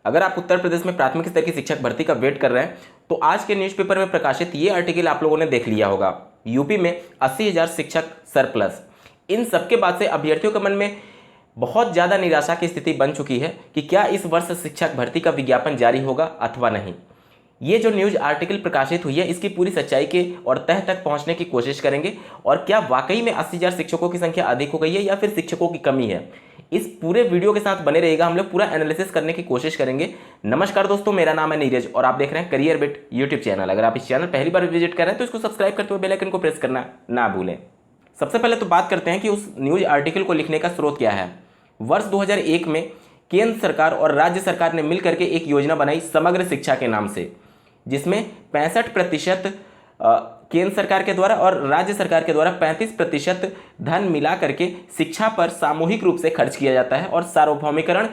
अगर आप उत्तर प्रदेश में प्राथमिक स्तर की शिक्षक भर्ती का वेट कर रहे हैं तो आज के न्यूज़पेपर में प्रकाशित ये आर्टिकल आप लोगों ने देख लिया होगा। यूपी में 80,000 शिक्षक सरप्लस। इन सबके बाद से अभ्यर्थियों के मन में बहुत ज़्यादा निराशा की स्थिति बन चुकी है कि क्या इस वर्ष शिक्षक भर्ती का विज्ञापन जारी होगा अथवा नहीं। ये जो न्यूज़ आर्टिकल प्रकाशित हुई है इसकी पूरी सच्चाई के और तह तक पहुंचने की कोशिश करेंगे और क्या वाकई में 80,000 शिक्षकों की संख्या अधिक हो गई है या फिर शिक्षकों की कमी है। इस पूरे वीडियो के साथ बने रहिएगा, हम लोग पूरा एनालिसिस करने की कोशिश करेंगे। नमस्कार दोस्तों, मेरा नाम है नीरज और आप देख रहे हैं करियर बिट यूट्यूब चैनल। अगर आप इस चैनल पहली बार विजिट कर रहे हैं तो इसको सब्सक्राइब करते हुए बेल आइकन को प्रेस करना ना भूलें। सबसे पहले तो बात करते हैं कि उस न्यूज़ आर्टिकल को लिखने का स्रोत क्या है। वर्ष 2001 में केंद्र सरकार और राज्य सरकार ने मिलकर के एक योजना बनाई समग्र शिक्षा के नाम से, जिसमें 65% केंद्र सरकार के द्वारा और राज्य सरकार के द्वारा 35% धन मिला करके शिक्षा पर सामूहिक रूप से खर्च किया जाता है और सार्वभौमिकरण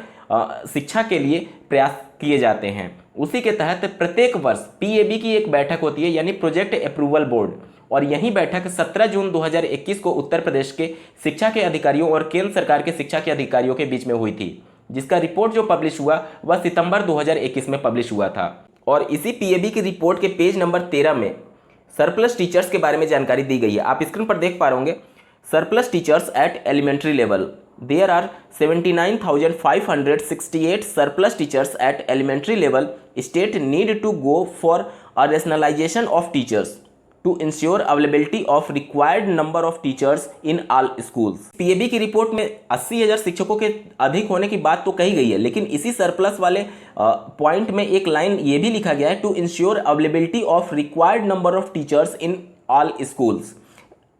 शिक्षा के लिए प्रयास किए जाते हैं। उसी के तहत प्रत्येक वर्ष पीएबी की एक बैठक होती है, यानी प्रोजेक्ट अप्रूवल बोर्ड, और यही बैठक 17 जून 2021 को उत्तर प्रदेश के शिक्षा के अधिकारियों और केंद्र सरकार के शिक्षा के अधिकारियों के बीच में हुई थी, जिसका रिपोर्ट जो पब्लिश हुआ वह सितंबर 2021 में पब्लिश हुआ था। और इसी पीएबी की रिपोर्ट के पेज नंबर 13 में सरप्लस टीचर्स के बारे में जानकारी दी गई है। आप स्क्रीन पर देख पा रहे होंगे, surplus teachers at elementary level, there are 79,568 surplus teachers at elementary level. State need to go for a rationalization of teachers to ensure availability of required number of teachers in all schools. PAB की report में 80,000 शिक्षकों के अधिक होने की बात तो कही गई है, लेकिन इसी सरप्लस वाले पॉइंट में एक लाइन ये भी लिखा गया है, to ensure availability of required number of teachers in all schools,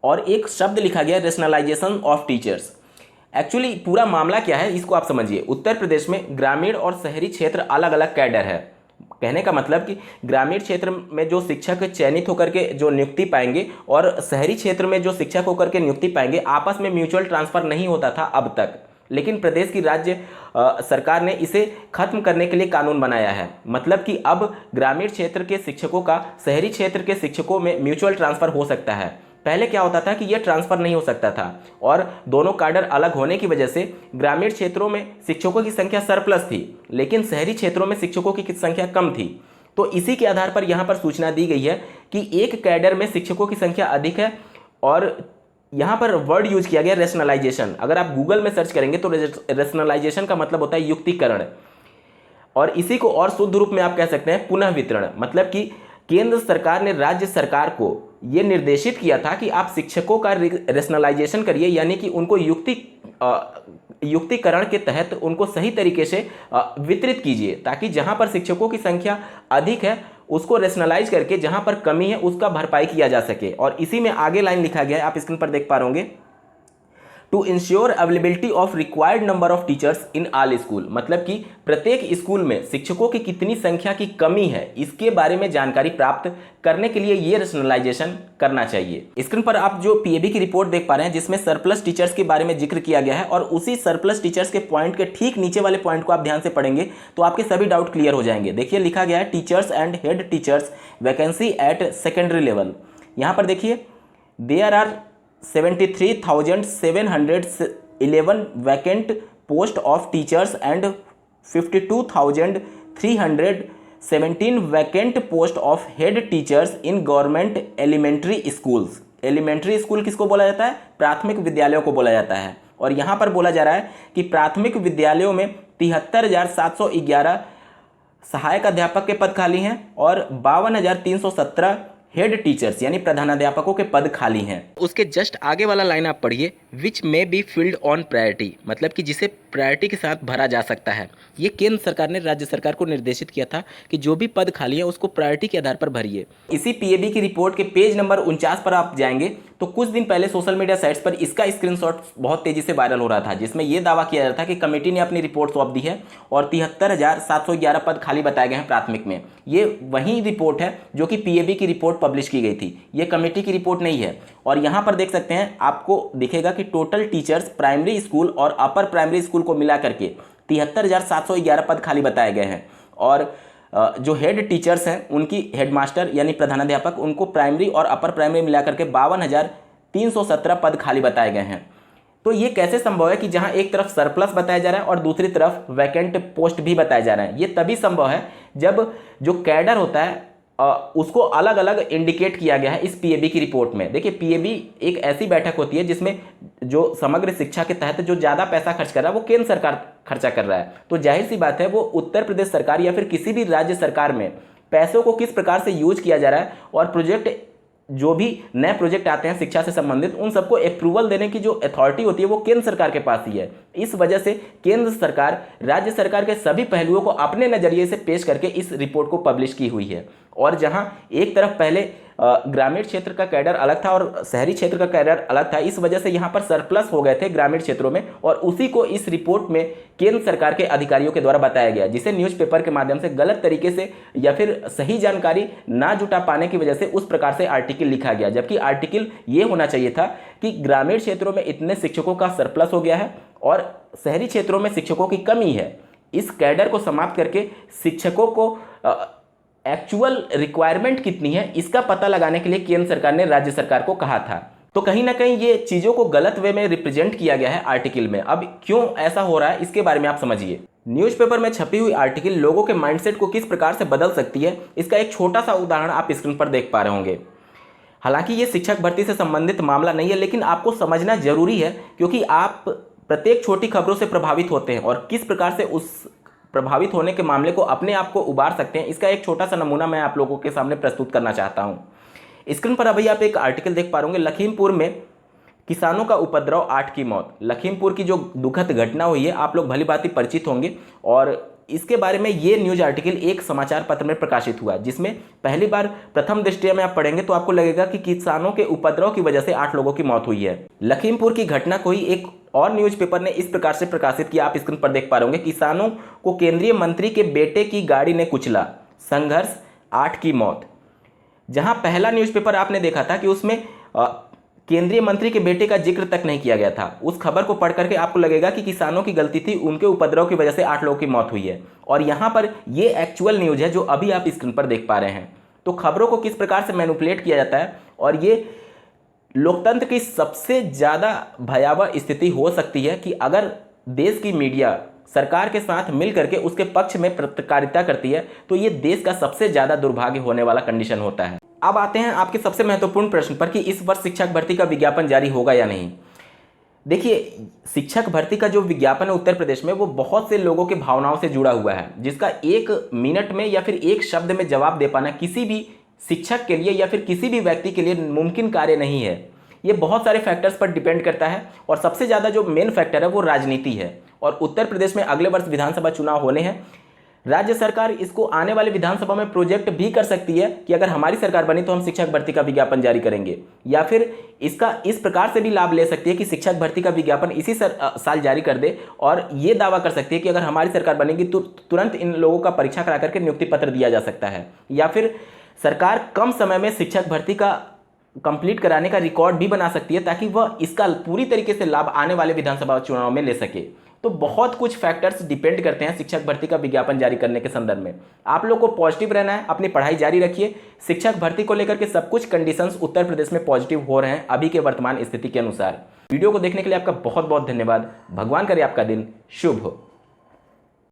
और एक शब्द लिखा गया रेशनलाइजेशन ऑफ टीचर्स। एक्चुअली पूरा मामला क्या है इसको आप समझिए। उत्तर प्रदेश में ग्रामीण और शहरी क्षेत्र अलग अलग कैडर है। कहने का मतलब कि ग्रामीण क्षेत्र में जो शिक्षक चयनित होकर के जो नियुक्ति पाएंगे और शहरी क्षेत्र में जो शिक्षक होकर के नियुक्ति पाएंगे, आपस में म्यूचुअल ट्रांसफर नहीं होता था अब तक, लेकिन प्रदेश की राज्य सरकार ने इसे खत्म करने के लिए कानून बनाया है। मतलब कि अब ग्रामीण क्षेत्र के शिक्षकों का शहरी क्षेत्र के शिक्षकों में म्यूचुअल ट्रांसफर हो सकता है। पहले क्या होता था कि यह ट्रांसफ़र नहीं हो सकता था और दोनों कैडर अलग होने की वजह से ग्रामीण क्षेत्रों में शिक्षकों की संख्या सरप्लस थी, लेकिन शहरी क्षेत्रों में शिक्षकों की संख्या कम थी। तो इसी के आधार पर यहाँ पर सूचना दी गई है कि एक कैडर में शिक्षकों की संख्या अधिक है और यहाँ पर वर्ड यूज किया गया रेशनलाइजेशन। अगर आप गूगल में सर्च करेंगे तो रेशनलाइजेशन का मतलब होता है युक्तिकरण, और इसी को और शुद्ध रूप में आप कह सकते हैं पुनः वितरण। मतलब कि केंद्र सरकार ने राज्य सरकार को ये निर्देशित किया था कि आप शिक्षकों का रेशनलाइजेशन करिए, यानी कि उनको युक्तिकरण के तहत उनको सही तरीके से वितरित कीजिए, ताकि जहां पर शिक्षकों की संख्या अधिक है उसको रेशनलाइज करके जहां पर कमी है उसका भरपाई किया जा सके। और इसी में आगे लाइन लिखा गया है, आप स्क्रीन पर देख पा रहे होंगे, to ensure availability of required number of teachers in all school. मतलब कि प्रत्येक स्कूल में शिक्षकों की कितनी संख्या की कमी है इसके बारे में जानकारी प्राप्त करने के लिए ये रेशनलाइजेशन करना चाहिए। स्क्रीन पर आप जो पीएबी की रिपोर्ट देख पा रहे हैं जिसमें सरप्लस टीचर्स के बारे में जिक्र किया गया है, और उसी सरप्लस टीचर्स के पॉइंट के ठीक नीचे वाले पॉइंट को आप ध्यान से पढ़ेंगे तो आपके सभी डाउट क्लियर हो जाएंगे। देखिए लिखा गया है teachers and head teachers vacancy at secondary level. यहाँ पर देखिए there are 73,711 vacant post of teachers and 52,317 vacant post of head teachers in government elementary schools। Elementary school किसको बोला जाता है? प्राथमिक विद्यालयों को बोला जाता है। और यहाँ पर बोला जा रहा है कि प्राथमिक विद्यालयों में 73,711 सहायक अध्यापक के पद खाली हैं और 52,317 हेड टीचर्स यानी प्रधानाध्यापकों के पद खाली हैं। उसके जस्ट आगे वाला लाइन आप पढ़िए, which may be filled on priority, मतलब कि जिसे प्रायोरिटी के साथ भरा जा सकता है। ये केंद्र सरकार ने राज्य सरकार को निर्देशित किया था कि जो भी पद खाली है उसको प्रायोरिटी के आधार पर भरिए। इसी पीएबी की रिपोर्ट के पेज नंबर 49 पर आप जाएंगे तो कुछ दिन पहले सोशल मीडिया साइट्स पर इसका स्क्रीनशॉट बहुत तेजी से वायरल हो रहा था, जिसमें यह दावा किया जा रहा था कि कमेटी ने अपनी रिपोर्ट सौंप दी है और 73,711 पद खाली बताए गए हैं प्राथमिक में। ये वही रिपोर्ट है जो कि पीएबी की रिपोर्ट पब्लिश की गई थी, ये कमेटी की रिपोर्ट नहीं है। और यहाँ पर देख सकते हैं, आपको दिखेगा कि टोटल टीचर्स प्राइमरी स्कूल और अपर प्राइमरी स्कूल को मिला करके 73,711 पद खाली बताए गए हैं। और जो हेड टीचर्स हैं उनकी हेडमास्टर यानी प्रधानाध्यापक, उनको प्राइमरी और अपर प्राइमरी मिलाकर के 52,317 पद खाली बताए गए हैं। तो ये कैसे संभव है कि जहां एक तरफ सरप्लस बताया जा रहा है और दूसरी तरफ वैकेंट पोस्ट भी बताया जा रहा है? ये तभी संभव है जब जो कैडर होता है उसको अलग अलग इंडिकेट किया गया है इस पीएबी की रिपोर्ट में। देखिए, पीएबी एक ऐसी बैठक होती है जिसमें जो समग्र शिक्षा के तहत जो ज़्यादा पैसा खर्च कर रहा है वो केंद्र सरकार खर्चा कर रहा है। तो जाहिर सी बात है वो उत्तर प्रदेश सरकार या फिर किसी भी राज्य सरकार में पैसों को किस प्रकार से यूज किया जा रहा है और प्रोजेक्ट जो भी नए प्रोजेक्ट आते हैं शिक्षा से संबंधित उन सबको अप्रूवल देने की जो अथॉरिटी होती है वो केंद्र सरकार के पास ही है। इस वजह से केंद्र सरकार राज्य सरकार के सभी पहलुओं को अपने नज़रिए से पेश करके इस रिपोर्ट को पब्लिश की हुई है। और जहां एक तरफ पहले ग्रामीण क्षेत्र का कैडर अलग था और शहरी क्षेत्र का कैडर अलग था, इस वजह से यहां पर सरप्लस हो गए थे ग्रामीण क्षेत्रों में, और उसी को इस रिपोर्ट में केंद्र सरकार के अधिकारियों के द्वारा बताया गया, जिसे न्यूज़पेपर के माध्यम से गलत तरीके से या फिर सही जानकारी ना जुटा पाने की वजह से उस प्रकार से आर्टिकल लिखा गया। जबकि आर्टिकल ये होना चाहिए था कि ग्रामीण क्षेत्रों में इतने शिक्षकों का सरप्लस हो गया है और शहरी क्षेत्रों में शिक्षकों की कमी है। इस कैडर को समाप्त करके शिक्षकों को एक्चुअल रिक्वायरमेंट कितनी है इसका पता लगाने के लिए केंद्र सरकार ने राज्य सरकार को कहा था। तो कहीं ना कहीं ये चीज़ों को गलत वे में रिप्रेजेंट किया गया है आर्टिकल में। अब क्यों ऐसा हो रहा है इसके बारे में आप समझिए। न्यूज़पेपर में छपी हुई आर्टिकल लोगों के माइंडसेट को किस प्रकार से बदल सकती है, इसका एक छोटा सा उदाहरण आप स्क्रीन पर देख पा रहे होंगे। हालांकि ये शिक्षक भर्ती से संबंधित मामला नहीं है, लेकिन आपको समझना जरूरी है क्योंकि आप प्रत्येक छोटी खबरों से प्रभावित होते हैं और किस प्रकार से उस प्रभावित होने के मामले को अपने आप को उबार सकते हैं, इसका एक छोटा सा नमूना मैं आप लोगों के सामने प्रस्तुत करना चाहता हूं। स्क्रीन पर अभी आप एक आर्टिकल देख पा रहे होंगे, लखीमपुर में किसानों का उपद्रव 8 की मौत। लखीमपुर की जो दुखद घटना हुई है आप लोग भली भांति परिचित होंगे और इसके बारे में ये न्यूज आर्टिकल एक समाचार पत्र में प्रकाशित हुआ, जिसमें पहली बार प्रथम दृष्टया में आप पढ़ेंगे तो आपको लगेगा कि किसानों के उपद्रव की वजह से 8 लोगों की मौत हुई है। लखीमपुर की घटना को ही एक और न्यूज़पेपर ने इस प्रकार से प्रकाशित किया, आप स्क्रीन पर देख पा रहे होंगे। किसानों को केंद्रीय मंत्री के बेटे की गाड़ी ने कुचला, संघर्ष 8 की मौत। जहां पहला न्यूज़पेपर आपने देखा था कि उसमें केंद्रीय मंत्री के बेटे का जिक्र तक नहीं किया गया था। उस खबर को पढ़ करके आपको लगेगा कि किसानों की गलती थी, उनके उपद्रव की वजह से 8 लोगों की मौत हुई है। और यहाँ पर ये एक्चुअल न्यूज है जो अभी आप स्क्रीन पर देख पा रहे हैं। तो खबरों को किस प्रकार से मैनिपुलेट किया जाता है, और ये लोकतंत्र की सबसे ज़्यादा भयावह स्थिति हो सकती है कि अगर देश की मीडिया सरकार के साथ मिल करके उसके पक्ष में पत्रकारिता करती है तो ये देश का सबसे ज़्यादा दुर्भाग्य होने वाला कंडीशन होता है। अब आते हैं आपके सबसे महत्वपूर्ण प्रश्न पर कि इस वर्ष शिक्षक भर्ती का विज्ञापन जारी होगा या नहीं। देखिए, शिक्षक भर्ती का जो विज्ञापन है उत्तर प्रदेश में वो बहुत से लोगों के भावनाओं से जुड़ा हुआ है, जिसका 1 मिनट में या फिर एक शब्द में जवाब दे पाना किसी भी शिक्षक के लिए या फिर किसी भी व्यक्ति के लिए मुमकिन कार्य नहीं है। ये बहुत सारे फैक्टर्स पर डिपेंड करता है और सबसे ज़्यादा जो मेन फैक्टर है वो राजनीति है। और उत्तर प्रदेश में अगले वर्ष विधानसभा चुनाव होने हैं। राज्य सरकार इसको आने वाले विधानसभा में प्रोजेक्ट भी कर सकती है कि अगर हमारी सरकार बनी तो हम शिक्षक भर्ती का विज्ञापन जारी करेंगे, या फिर इसका इस प्रकार से भी लाभ ले सकती है कि शिक्षक भर्ती का विज्ञापन इसी साल जारी कर दे और ये दावा कर सकती है कि अगर हमारी सरकार बनेगी तो तुरंत इन लोगों का परीक्षा करा करके नियुक्ति पत्र दिया जा सकता है, या फिर सरकार कम समय में शिक्षक भर्ती का कंप्लीट कराने का रिकॉर्ड भी बना सकती है ताकि वह इसका पूरी तरीके से लाभ आने वाले विधानसभा चुनाव में ले सके। तो बहुत कुछ फैक्टर्स डिपेंड करते हैं शिक्षक भर्ती का विज्ञापन जारी करने के संदर्भ में। आप लोग को पॉजिटिव रहना है, अपनी पढ़ाई जारी रखिए। शिक्षक भर्ती को लेकर के सब कुछ कंडीशंस उत्तर प्रदेश में पॉजिटिव हो रहे हैं अभी के वर्तमान स्थिति के अनुसार। वीडियो को देखने के लिए आपका बहुत बहुत धन्यवाद। भगवान करे आपका दिन शुभ हो।